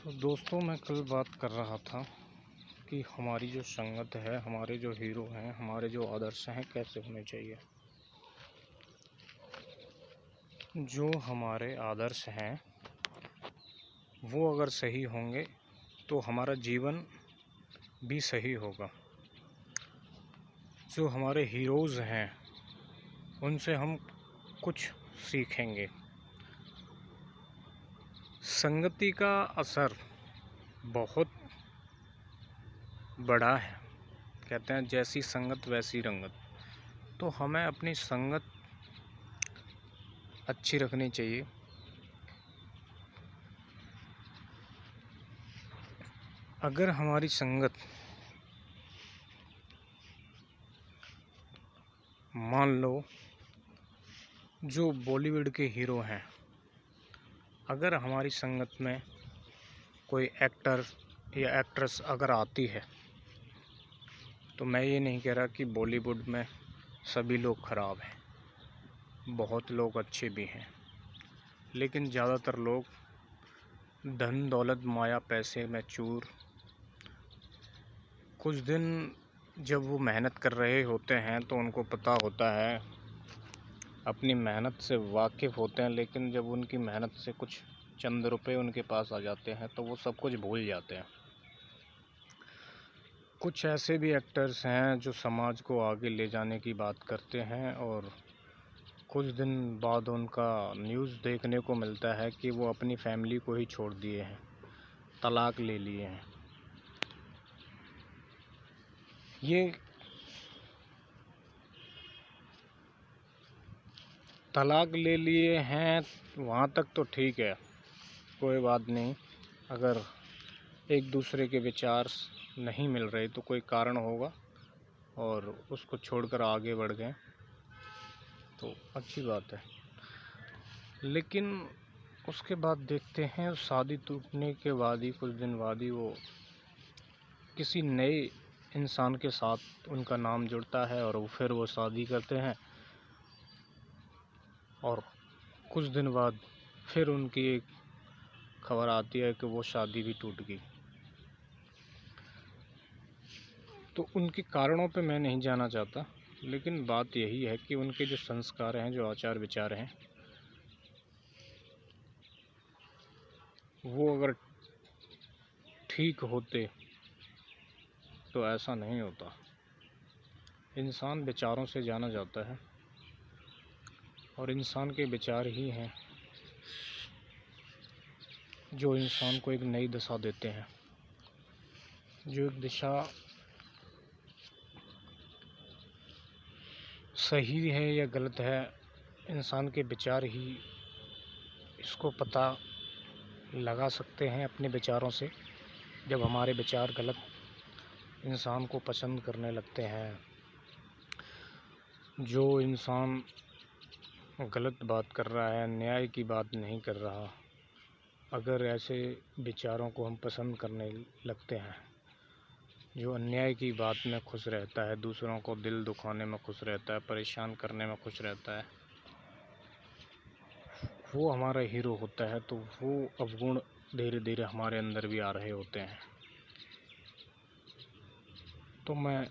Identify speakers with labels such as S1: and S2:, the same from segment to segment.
S1: तो दोस्तों, मैं कल बात कर रहा था कि हमारी जो संगत है, हमारे जो हीरो हैं, हमारे जो आदर्श हैं, कैसे होने चाहिए। जो हमारे आदर्श हैं वो अगर सही होंगे तो हमारा जीवन भी सही होगा। जो हमारे हीरोज़ हैं उनसे हम कुछ सीखेंगे। संगति का असर बहुत बड़ा है। कहते हैं जैसी संगत वैसी रंगत। तो हमें अपनी संगत अच्छी रखनी चाहिए। अगर हमारी संगत मान लो जो बॉलीवुड के हीरो हैं, अगर हमारी संगत में कोई एक्टर या एक्ट्रेस अगर आती है, तो मैं ये नहीं कह रहा कि बॉलीवुड में सभी लोग ख़राब हैं, बहुत लोग अच्छे भी हैं, लेकिन ज़्यादातर लोग धन दौलत माया पैसे में चूर। कुछ दिन जब वो मेहनत कर रहे होते हैं तो उनको पता होता है, अपनी मेहनत से वाकिफ़ होते हैं, लेकिन जब उनकी मेहनत से कुछ चंद रुपए उनके पास आ जाते हैं तो वो सब कुछ भूल जाते हैं। कुछ ऐसे भी एक्टर्स हैं जो समाज को आगे ले जाने की बात करते हैं और कुछ दिन बाद उनका न्यूज़ देखने को मिलता है कि वो अपनी फैमिली को ही छोड़ दिए हैं, तलाक ले लिए हैं। ये तलाक ले लिए हैं वहाँ तक तो ठीक है, कोई बात नहीं। अगर एक दूसरे के विचार नहीं मिल रहे तो कोई कारण होगा और उसको छोड़कर आगे बढ़ गए तो अच्छी बात है। लेकिन उसके बाद देखते हैं शादी टूटने के बाद ही कुछ दिन बाद ही वो किसी नए इंसान के साथ उनका नाम जुड़ता है और फिर वो शादी करते हैं और कुछ दिन बाद फिर उनकी एक खबर आती है कि वो शादी भी टूट गई। तो उनके कारणों पे मैं नहीं जाना चाहता, लेकिन बात यही है कि उनके जो संस्कार हैं, जो आचार विचार हैं, वो अगर ठीक होते तो ऐसा नहीं होता। इंसान विचारों से जाना जाता है और इंसान के विचार ही हैं जो इंसान को एक नई दिशा देते हैं। जो एक दिशा सही है या गलत है, इंसान के विचार ही इसको पता लगा सकते हैं अपने विचारों से। जब हमारे विचार गलत इंसान को पसंद करने लगते हैं, जो इंसान गलत बात कर रहा है, न्याय की बात नहीं कर रहा, अगर ऐसे विचारों को हम पसंद करने लगते हैं, जो अन्याय की बात में खुश रहता है, दूसरों को दिल दुखाने में खुश रहता है, परेशान करने में खुश रहता है, वो हमारा हीरो होता है। तो वो अवगुण धीरे धीरे हमारे अंदर भी आ रहे होते हैं। तो मैं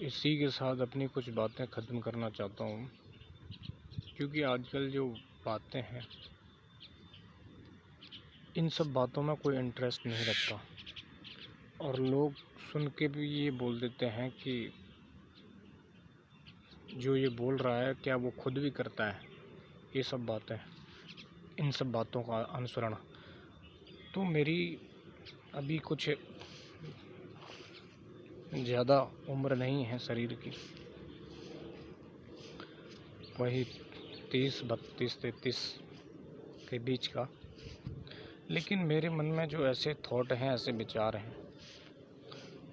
S1: इसी के साथ अपनी कुछ बातें ख़त्म करना चाहता हूँ, क्योंकि आजकल जो बातें हैं, इन सब बातों में कोई इंटरेस्ट नहीं रखता और लोग सुन के भी ये बोल देते हैं कि जो ये बोल रहा है क्या वो खुद भी करता है ये सब बातें, इन सब बातों का अनुसरण। तो मेरी अभी कुछ ज़्यादा उम्र नहीं है शरीर की, वही 30, 32, 33 के बीच का। लेकिन मेरे मन में जो ऐसे थॉट हैं, ऐसे विचार हैं,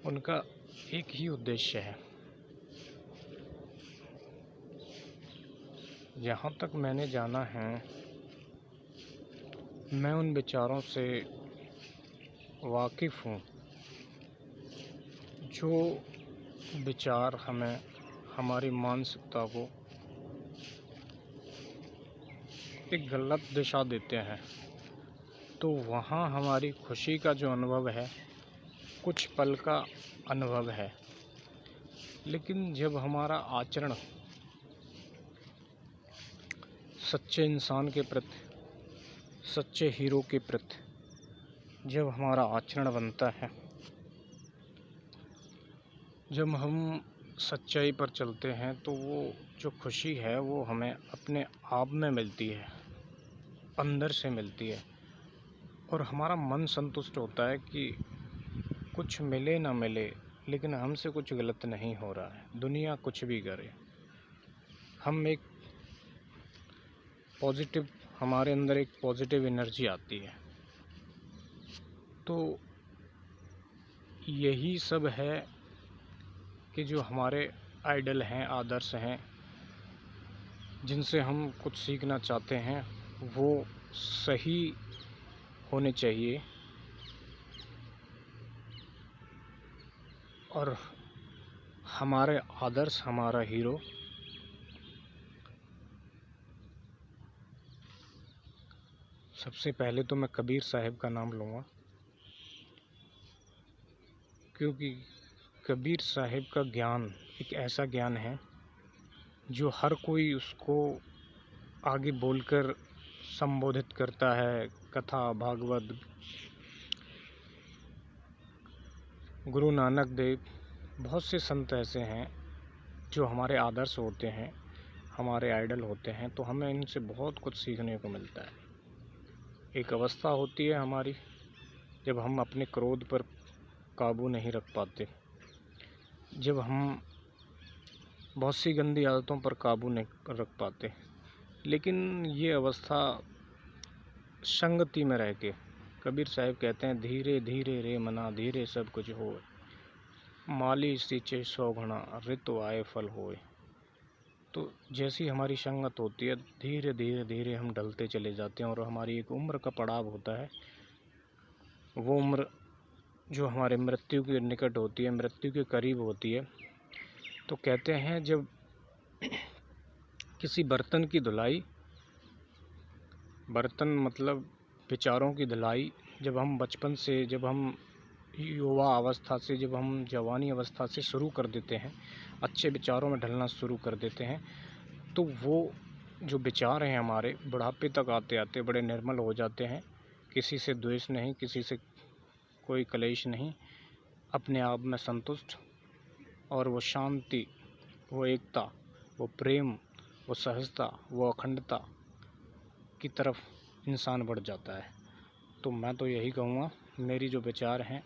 S1: उनका एक ही उद्देश्य है। जहाँ तक मैंने जाना है, मैं उन विचारों से वाकिफ़ हूँ जो विचार हमें हमारी मानसिकता को एक गलत दिशा देते हैं, तो वहाँ हमारी खुशी का जो अनुभव है कुछ पल का अनुभव है। लेकिन जब हमारा आचरण सच्चे इंसान के प्रति, सच्चे हीरो के प्रति जब हमारा आचरण बनता है, जब हम सच्चाई पर चलते हैं, तो वो जो खुशी है वो हमें अपने आप में मिलती है, अंदर से मिलती है। और हमारा मन संतुष्ट होता है कि कुछ मिले ना मिले, लेकिन हमसे कुछ गलत नहीं हो रहा है, दुनिया कुछ भी करे। हम एक पॉजिटिव, हमारे अंदर एक पॉजिटिव एनर्जी आती है। तो यही सब है कि जो हमारे आइडल हैं, आदर्श हैं, जिनसे हम कुछ सीखना चाहते हैं, वो सही होने चाहिए। और हमारे आदर्श, हमारा हीरो सबसे पहले तो मैं कबीर साहब का नाम लूँगा, क्योंकि कबीर साहब का ज्ञान एक ऐसा ज्ञान है जो हर कोई उसको आगे बोलकर संबोधित करता है। कथा, भागवत, गुरु नानक देव, बहुत से संत ऐसे हैं जो हमारे आदर्श होते हैं, हमारे आइडल होते हैं। तो हमें इनसे बहुत कुछ सीखने को मिलता है। एक अवस्था होती है हमारी जब हम अपने क्रोध पर काबू नहीं रख पाते, जब हम बहुत सी गंदी आदतों पर काबू नहीं रख पाते। लेकिन ये अवस्था संगति में रह के, कबीर साहब कहते हैं, धीरे धीरे रे मना धीरे सब कुछ होए, माली सींचे 100 घड़ा ऋतु आए फल होए। तो जैसी हमारी संगत होती है, धीरे धीरे धीरे हम ढलते चले जाते हैं। और हमारी एक उम्र का पड़ाव होता है, वो उम्र जो हमारे मृत्यु के निकट होती है, मृत्यु के करीब होती है। तो कहते हैं जब किसी बर्तन की धुलाई, बर्तन मतलब विचारों की धुलाई, जब हम बचपन से, जब हम युवा अवस्था से, जब हम जवानी अवस्था से शुरू कर देते हैं, अच्छे विचारों में ढलना शुरू कर देते हैं, तो वो जो विचार हैं हमारे बुढ़ापे तक आते आते बड़े निर्मल हो जाते हैं। किसी से द्वेष नहीं, किसी से कोई कलेश नहीं, अपने आप में संतुष्ट। और वो शांति, वो एकता, वो प्रेम, वो सहजता, वो अखंडता की तरफ इंसान बढ़ जाता है। तो मैं तो यही कहूँगा, मेरी जो विचार हैं,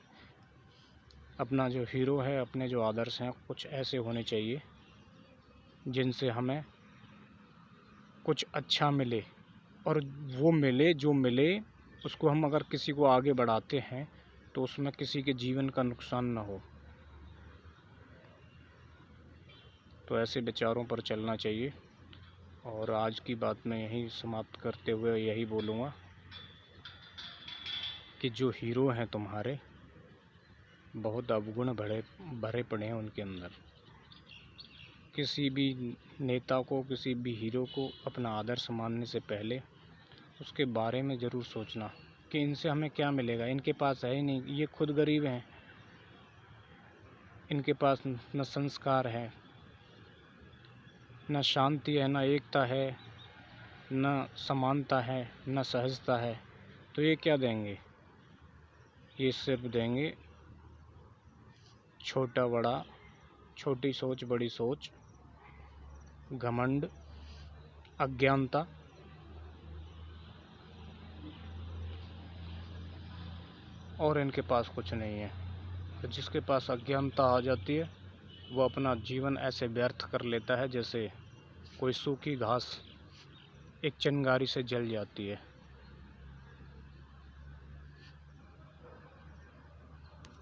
S1: अपना जो हीरो है, अपने जो आदर्श हैं, कुछ ऐसे होने चाहिए जिनसे हमें कुछ अच्छा मिले। और वो मिले, जो मिले उसको हम अगर किसी को आगे बढ़ाते हैं तो उसमें किसी के जीवन का नुकसान ना हो। तो ऐसे विचारों पर चलना चाहिए। और आज की बात मैं यहीं समाप्त करते हुए यही बोलूँगा कि जो हीरो हैं तुम्हारे, बहुत अवगुण भरे पड़े हैं उनके अंदर। किसी भी नेता को, किसी भी हीरो को अपना आदर्श मानने से पहले उसके बारे में ज़रूर सोचना कि इनसे हमें क्या मिलेगा। इनके पास है ही नहीं, ये खुद गरीब हैं, इनके पास न संस्कार है, न शांति है, न एकता है, न समानता है, न सहजता है। तो ये क्या देंगे? ये सिर्फ देंगे छोटा बड़ा, छोटी सोच बड़ी सोच, घमंड, अज्ञानता। और इनके पास कुछ नहीं है। तो जिसके पास अज्ञानता आ जाती है, वो अपना जीवन ऐसे व्यर्थ कर लेता है जैसे कोई सूखी घास एक चिंगारी से जल जाती है।